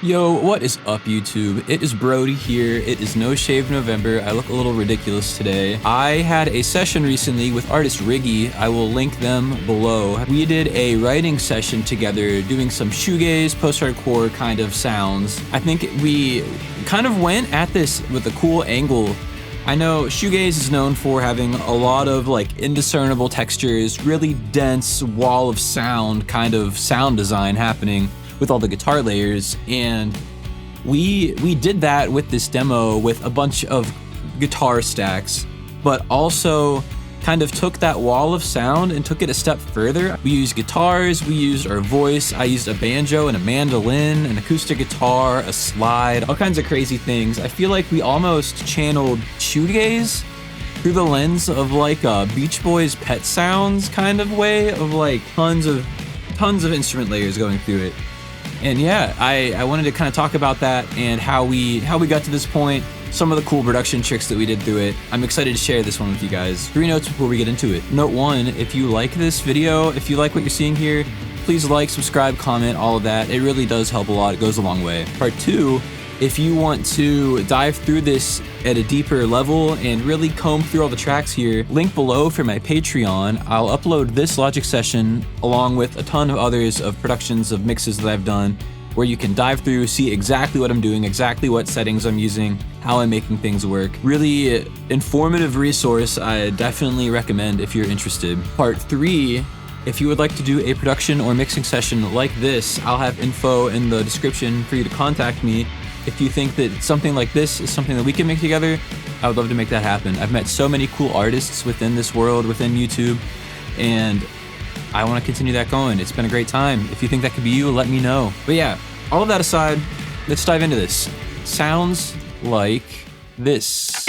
Yo, what is up, YouTube? It is Brody here. It is No Shave November. I look a little ridiculous today. I had a session recently with artist Riggy. I will link them below. We did a writing session together, doing some shoegaze, post-hardcore kind of sounds. I think we kind of went at this with a cool angle. I know shoegaze is known for having a lot of like indiscernible textures, really dense wall of sound kind of sound design happening with all the guitar layers, and we did that with this demo with a bunch of guitar stacks, but also kind of took that wall of sound and took it a step further. We used guitars, we used our voice, I used a banjo and a mandolin, an acoustic guitar, a slide, all kinds of crazy things. I feel like we almost channeled shoegaze through the lens of like a Beach Boys Pet Sounds kind of way, of like tons of instrument layers going through it. And yeah, I wanted to kind of talk about that and how we got to this point, some of the cool production tricks that we did through it. I'm excited to share this one with you guys. 3 notes before we get into it. Note 1, if you like this video, if you like what you're seeing here, please like, subscribe, comment, all of that. It really does help a lot. It goes a long way. Part 2, if you want to dive through this at a deeper level and really comb through all the tracks here, link below for my Patreon. I'll upload this Logic session along with a ton of others of productions of mixes that I've done, where you can dive through, see exactly what I'm doing, exactly what settings I'm using, how I'm making things work. Really informative resource I definitely recommend if you're interested. Part 3, if you would like to do a production or mixing session like this, I'll have info in the description for you to contact me. If you think that something like this is something that we can make together, I would love to make that happen. I've met so many cool artists within this world, within YouTube, and I want to continue that going. It's been a great time. If you think that could be you, let me know. But yeah, all of that aside, let's dive into this. Sounds like this.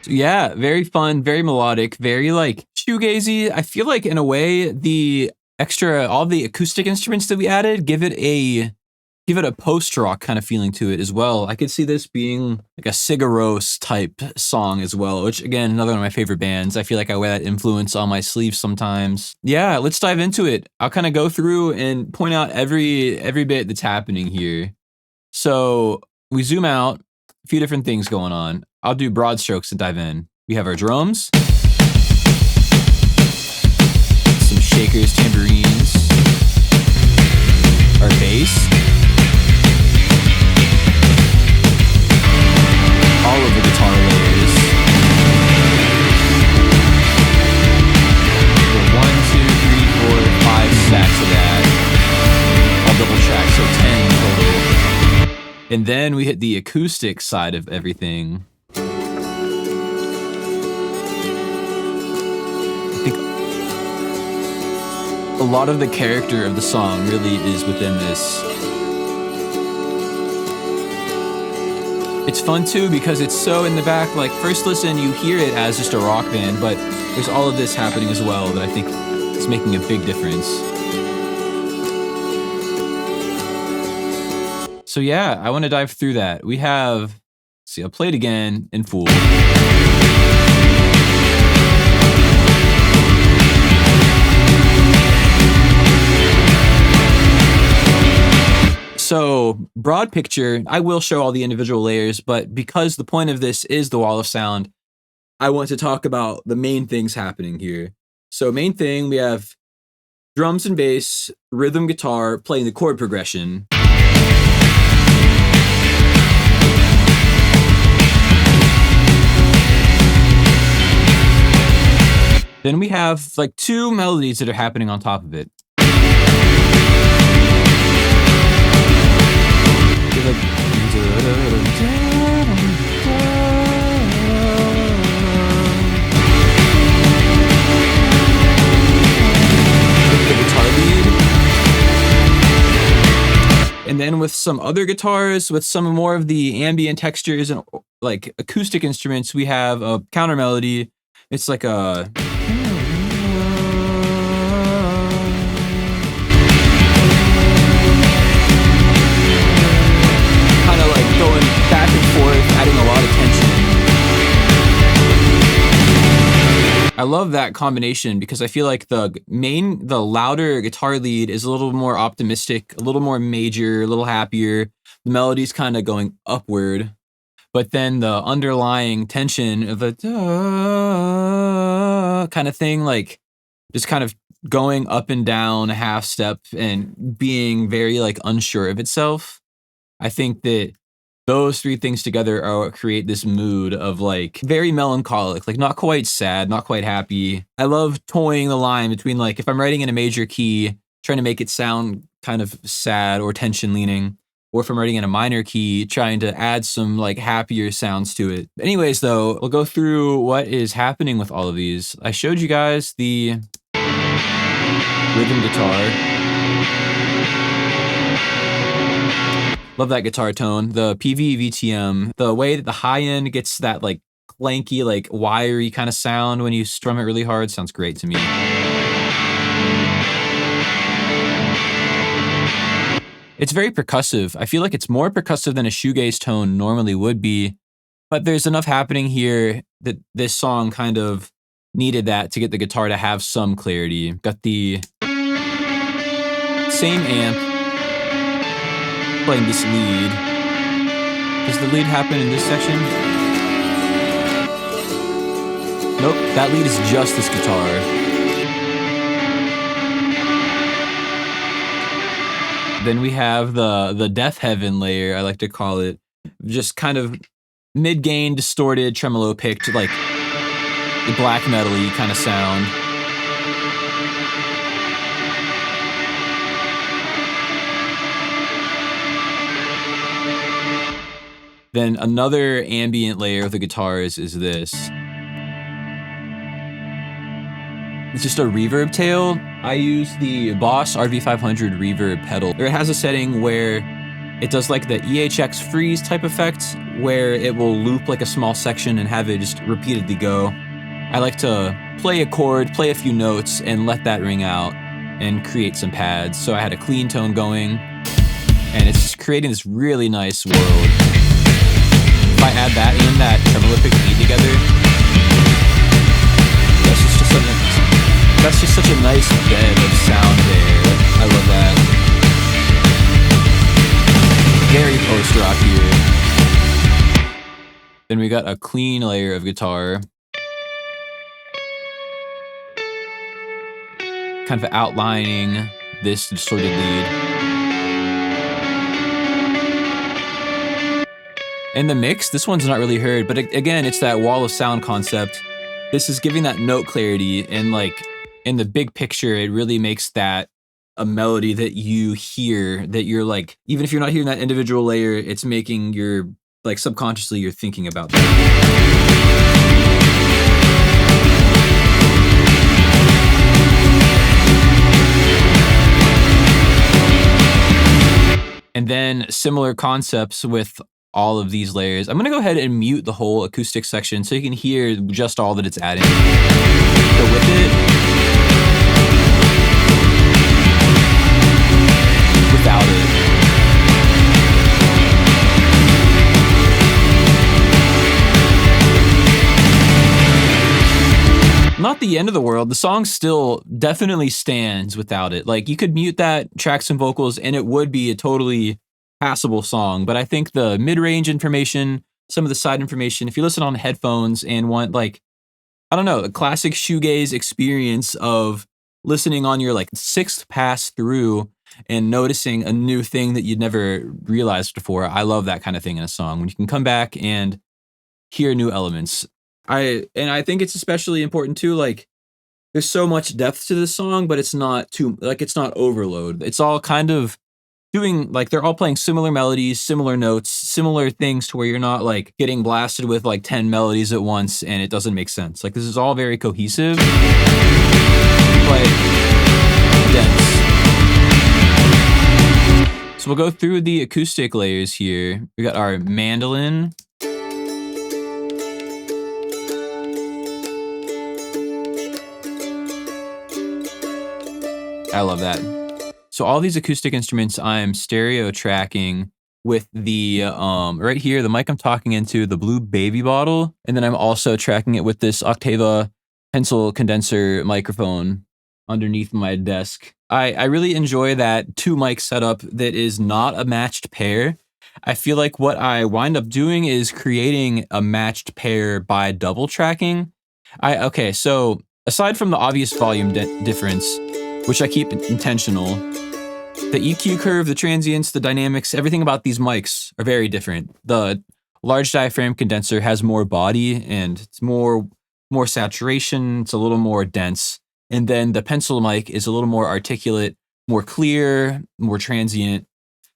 Yeah, very fun, very melodic, very like shoegazy. I feel like in a way all the acoustic instruments that we added give it a post-rock kind of feeling to it as well. I could see this being like a Sigur Rós type song as well, which again, another one of my favorite bands. I feel like I wear that influence on my sleeve sometimes. Yeah, let's dive into it. I'll kind of go through and point out every bit that's happening here. So we zoom out, a few different things going on. I'll do broad strokes to dive in. We have our drums, some shakers, tambourines, our bass, all of the guitar layers. So 1, 2, 3, 4, 5 stacks of that. All double tracks, so 10 total. And then we hit the acoustic side of everything. I think a lot of the character of the song really is within this. It's fun too because it's so in the back, like first listen you hear it as just a rock band, but there's all of this happening as well that I think is making a big difference. So yeah, I want to dive through that. We have, see, I'll play it again in full. So broad picture, I will show all the individual layers, but because the point of this is the wall of sound, I want to talk about the main things happening here. So main thing, we have drums and bass, rhythm guitar, playing the chord progression. Then we have like 2 melodies that are happening on top of it. Like, some other guitars with some more of the ambient textures and like acoustic instruments, we have a counter melody. It's like a kind of like going back and forth, adding a lot of tension. I love that combination because I feel like the louder guitar lead is a little more optimistic, a little more major, a little happier. The melody's kind of going upward, but then the underlying tension of the kind of thing, like just kind of going up and down a half step and being very like unsure of itself. I think that those three things together are what create this mood of like very melancholic, like not quite sad, not quite happy. I love toying the line between like if I'm writing in a major key, trying to make it sound kind of sad or tension leaning, or if I'm writing in a minor key, trying to add some like happier sounds to it. Anyways, though, we'll go through what is happening with all of these. I showed you guys the rhythm guitar. Love that guitar tone. The PV VTM, the way that the high end gets that like clanky, like wiry kind of sound when you strum it really hard sounds great to me. It's very percussive. I feel like it's more percussive than a shoegaze tone normally would be, but there's enough happening here that this song kind of needed that to get the guitar to have some clarity. Got the same amp playing this lead. Does the lead happen in this section? Nope, that lead is just this guitar. Then we have the Death Heaven layer, I like to call it. Just kind of mid-gain, distorted, tremolo picked, like the black metal-y kind of sound. Then another ambient layer of the guitars is this. It's just a reverb tail. I use the Boss RV500 reverb pedal. It has a setting where it does like the EHX freeze type effect, where it will loop like a small section and have it just repeatedly go. I like to play a chord, play a few notes, and let that ring out and create some pads. So I had a clean tone going, and it's just creating this really nice world. If I add that in, that tremolo pick beat together, that's just such a nice bed of sound there. I love that. Very post-rock here. Then we got a clean layer of guitar. Kind of outlining this distorted lead. In the mix, this one's not really heard, but again, it's that wall of sound concept. This is giving that note clarity, and like in the big picture, it really makes that a melody that you hear, that you're like, even if you're not hearing that individual layer, it's making your, like subconsciously, you're thinking about that. And then similar concepts with all of these layers. I'm gonna go ahead and mute the whole acoustic section so you can hear just all that it's adding. So with it, without it. Not the end of the world. The song still definitely stands without it. Like you could mute that, track some vocals, and it would be a totally passable song, but I think the mid-range information, some of the side information, if you listen on headphones and want like, I don't know, a classic shoegaze experience of listening on your like sixth pass through and noticing a new thing that you'd never realized before. I love that kind of thing in a song, when you can come back and hear new elements. I think it's especially important too, like there's so much depth to this song, but it's not too, like it's not overload. It's all kind of doing, like they're all playing similar melodies, similar notes, similar things to where you're not like getting blasted with like 10 melodies at once and it doesn't make sense. Like this is all very cohesive, but dense. So we'll go through the acoustic layers here. We got our mandolin. I love that. So all these acoustic instruments I'm stereo tracking with the, right here, the mic I'm talking into, the blue baby bottle. And then I'm also tracking it with this Octava pencil condenser microphone underneath my desk. I really enjoy that 2 mic setup that is not a matched pair. I feel like what I wind up doing is creating a matched pair by double tracking. Okay, so aside from the obvious volume difference, which I keep intentional, the EQ curve, the transients, the dynamics, everything about these mics are very different. The large diaphragm condenser has more body and it's more saturation, it's a little more dense. And then the pencil mic is a little more articulate, more clear, more transient.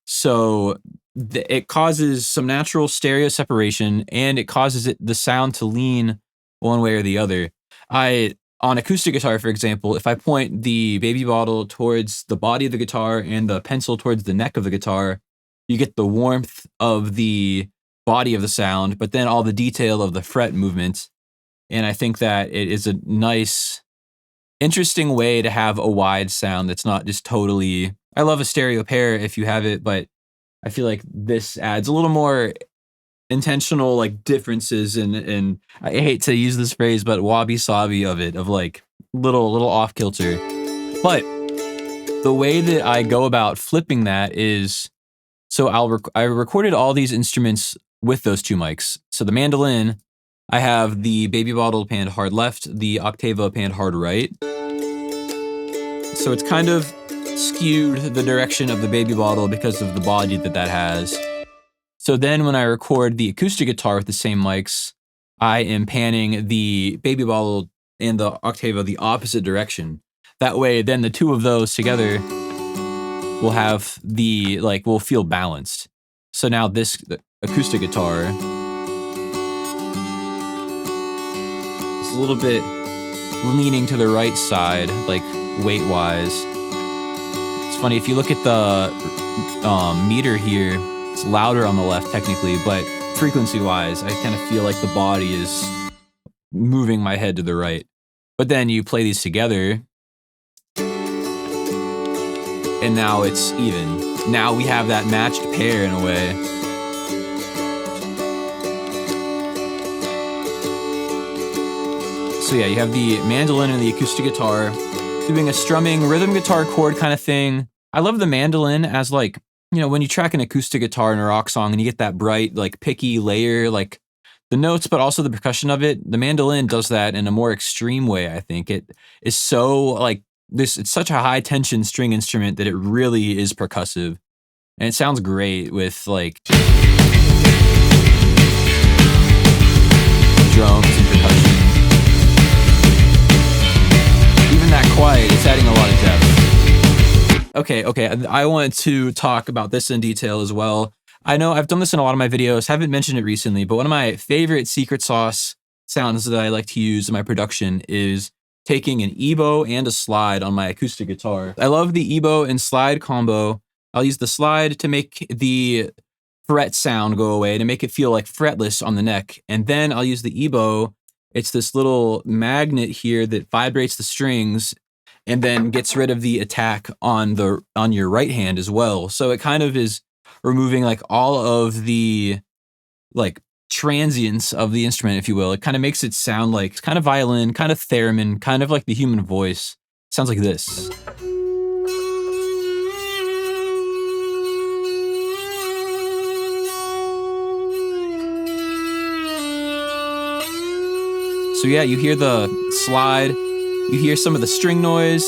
So it causes some natural stereo separation and it causes the sound to lean one way or the other. On acoustic guitar, for example, if I point the baby bottle towards the body of the guitar and the pencil towards the neck of the guitar, you get the warmth of the body of the sound, but then all the detail of the fret movement. And I think that it is a nice, interesting way to have a wide sound that's not just totally... I love a stereo pair if you have it, but I feel like this adds a little more intentional like differences and I hate to use this phrase, but wabi-sabi of it, of like little off kilter. But the way that I go about flipping that is, so I recorded all these instruments with those 2 mics. So the mandolin, I have the baby bottle panned hard left, the Octava panned hard right. So it's kind of skewed the direction of the baby bottle because of the body that has. So then when I record the acoustic guitar with the same mics, I am panning the baby bottle and the Octava the opposite direction. That way, then the 2 of those together will have will feel balanced. So now the acoustic guitar is a little bit leaning to the right side, like weight-wise. It's funny, if you look at the meter here, it's louder on the left technically, but frequency-wise, I kind of feel like the body is moving my head to the right. But then you play these together, and now it's even. Now we have that matched pair in a way. So yeah, you have the mandolin and the acoustic guitar doing a strumming rhythm guitar chord kind of thing. I love the mandolin as like, you know, when you track an acoustic guitar in a rock song and you get that bright, like picky layer, like the notes, but also the percussion of it, the mandolin does that in a more extreme way, I think. It is so like this, it's such a high tension string instrument that it really is percussive. And it sounds great with like drums and percussion. Even that quiet, it's adding a lot of depth. Okay, I want to talk about this in detail as well. I know I've done this in a lot of my videos, haven't mentioned it recently, but one of my favorite secret sauce sounds that I like to use in my production is taking an EBow and a slide on my acoustic guitar. I love the EBow and slide combo. I'll use the slide to make the fret sound go away, to make it feel like fretless on the neck. And then I'll use the EBow. It's this little magnet here that vibrates the strings and then gets rid of the attack on your right hand as well. So it kind of is removing like all of the like transients of the instrument, if you will. It kind of makes it sound like it's kind of violin, kind of theremin, kind of like the human voice. It sounds like this. So yeah, you hear the slide, you hear some of the string noise.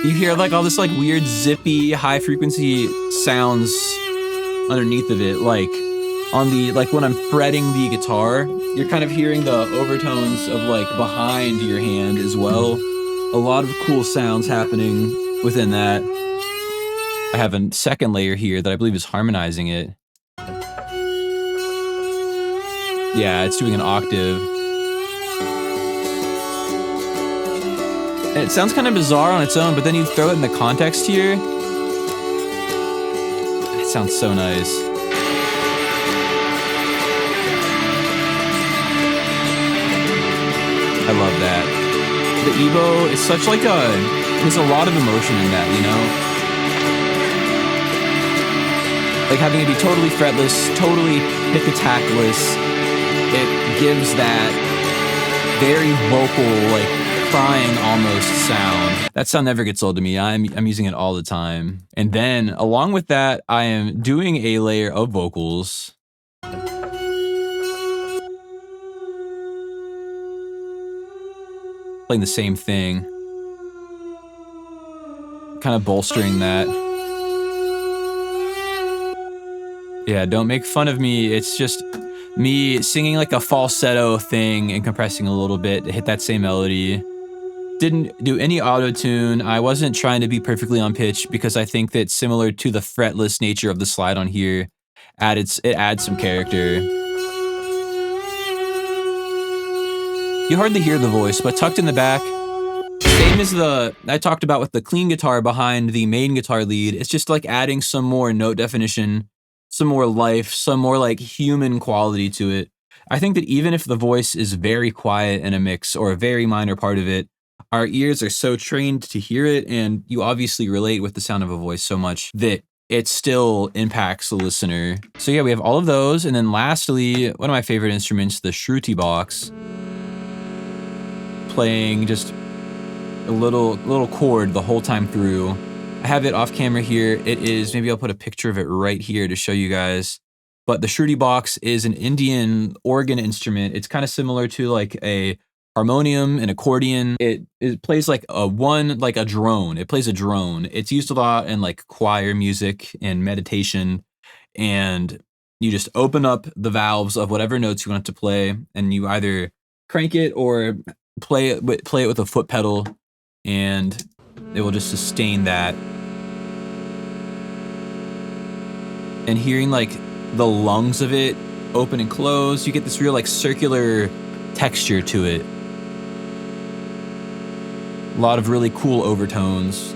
You hear like all this like weird zippy high frequency sounds underneath of it, like on the, like when I'm fretting the guitar, you're kind of hearing the overtones of like behind your hand as well. A lot of cool sounds happening within that. I have a second layer here that I believe is harmonizing it. Yeah, it's doing an octave. And it sounds kind of bizarre on its own, but then you throw it in the context here, it sounds so nice. I love that. The EBO is such like there's a lot of emotion in that, you know? Like having it be totally fretless, totally pick attackless, it gives that very vocal, like crying almost sound. That sound never gets old to me. I'm using it all the time. And then along with that, I am doing a layer of vocals. Playing the same thing. Kind of bolstering that. Yeah, don't make fun of me. It's just me singing like a falsetto thing and compressing a little bit to hit that same melody. Didn't do any auto-tune. I wasn't trying to be perfectly on pitch because I think that similar to the fretless nature of the slide on here, it adds some character. You hardly hear the voice, but tucked in the back, same as I talked about with the clean guitar behind the main guitar lead, it's just like adding some more note definition, some more life, some more like human quality to it. I think that even if the voice is very quiet in a mix or a very minor part of it, our ears are so trained to hear it, and you obviously relate with the sound of a voice so much that it still impacts the listener. So yeah, we have all of those, and then lastly, one of my favorite instruments, the Shruti box, playing just a little chord the whole time through. I have it off camera here. It is, maybe I'll put a picture of it right here to show you guys. But the Shruti box is an Indian organ instrument. It's kind of similar to like a harmonium, an accordion. It plays like a drone. It plays a drone. It's used a lot in like choir music and meditation. And you just open up the valves of whatever notes you want it to play, and you either crank it or play it with a foot pedal, and it will just sustain that. And hearing like the lungs of it open and close, you get this real like circular texture to it. A lot of really cool overtones.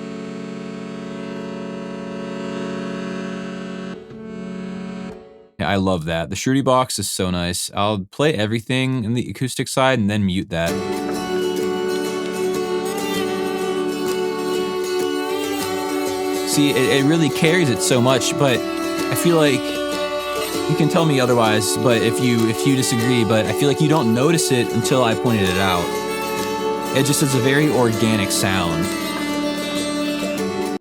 Yeah, I love that. The Shruti box is so nice. I'll play everything in the acoustic side and then mute that. See, it really carries it so much, but I feel like you can tell me otherwise, but if you disagree, but I feel like you don't notice it until I pointed it out. It just is a very organic sound.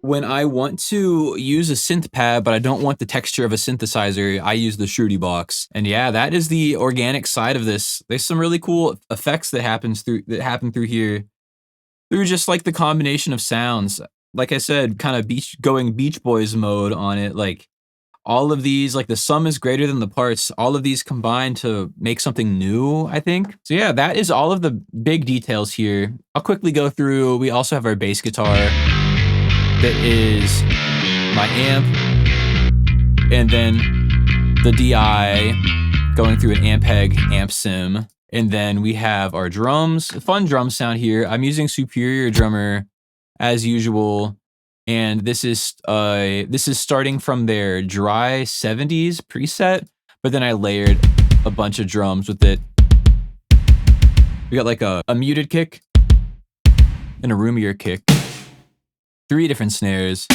When I want to use a synth pad, but I don't want the texture of a synthesizer, I use the Shruti box. And yeah, that is the organic side of this. There's some really cool effects that happen through here, through just like the combination of sounds. Like I said, kind of going Beach Boys mode on it. Like all of these, like the sum is greater than the parts. All of these combine to make something new, I think. So yeah, that is all of the big details here. I'll quickly go through. We also have our bass guitar. That is my amp, and then the DI going through an Ampeg amp sim. And then we have our drums, fun drum sound here. I'm using Superior Drummer as usual. And this is starting from their dry 70s preset, but then I layered a bunch of drums with it. We got like a muted kick and a roomier kick. 3 different snares.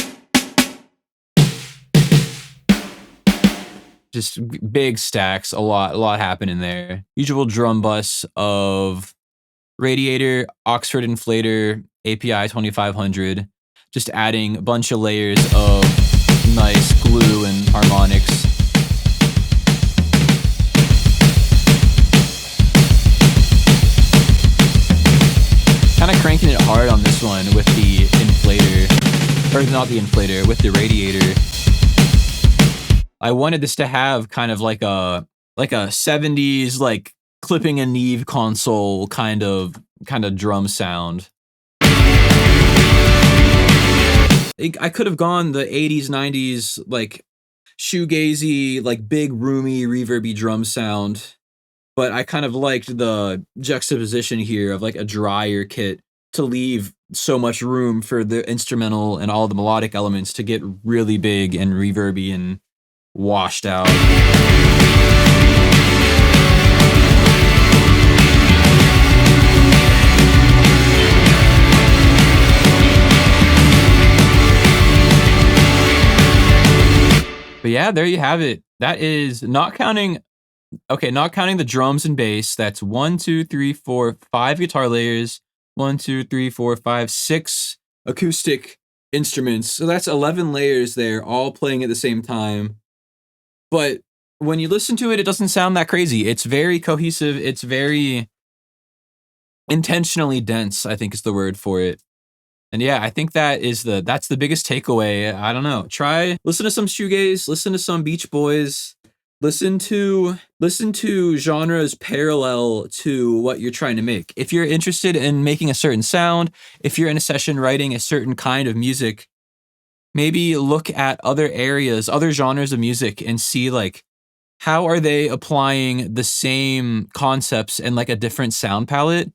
Just big stacks, a lot happening there. Usual drum bus of Radiator, Oxford Inflator, API 2500. Just adding a bunch of layers of nice glue and harmonics. Kind of cranking it hard on this one with the inflator, or not the inflator, with the Radiator. I wanted this to have kind of like a 70s like clipping a Neve console kind of drum sound. I could have gone the 80s, 90s like shoegazy, like big roomy reverby drum sound. But I kind of liked the juxtaposition here of like a drier kit to leave so much room for the instrumental and all the melodic elements to get really big and reverby and washed out. But yeah, there you have it. That is not counting the drums and bass. That's 1, 2, 3, 4, 5 guitar layers, 1, 2, 3, 4, 5, 6 acoustic instruments. So that's 11 layers there, all playing at the same time. But when you listen to it, it doesn't sound that crazy. It's very cohesive. It's very intentionally dense, I think is the word for it. And yeah, I think that's the biggest takeaway. I don't know. Listen to some shoegaze, listen to some Beach Boys, listen to genres parallel to what you're trying to make. If you're interested in making a certain sound, if you're in a session writing a certain kind of music, maybe look at other areas, other genres of music and see like how are they applying the same concepts and like a different sound palette,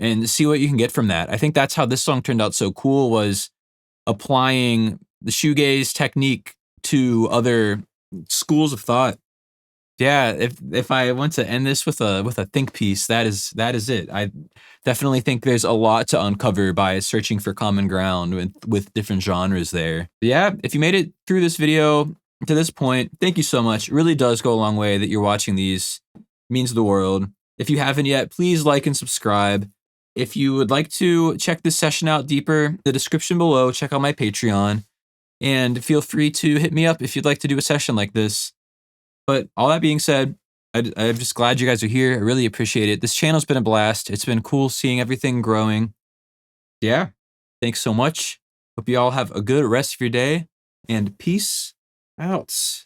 and see what you can get from that. I think that's how this song turned out so cool, was applying the shoegaze technique to other schools of thought. Yeah, if I want to end this with a think piece, that is it. I definitely think there's a lot to uncover by searching for common ground with different genres there. But yeah, if you made it through this video to this point, thank you so much. It really does go a long way that you're watching these. It means the world. If you haven't yet, please like and subscribe. If you would like to check this session out deeper, the description below, check out my Patreon, and feel free to hit me up if you'd like to do a session like this. But all that being said, I'm just glad you guys are here. I really appreciate it. This channel's been a blast. It's been cool seeing everything growing. Yeah, thanks so much. Hope you all have a good rest of your day, and peace out.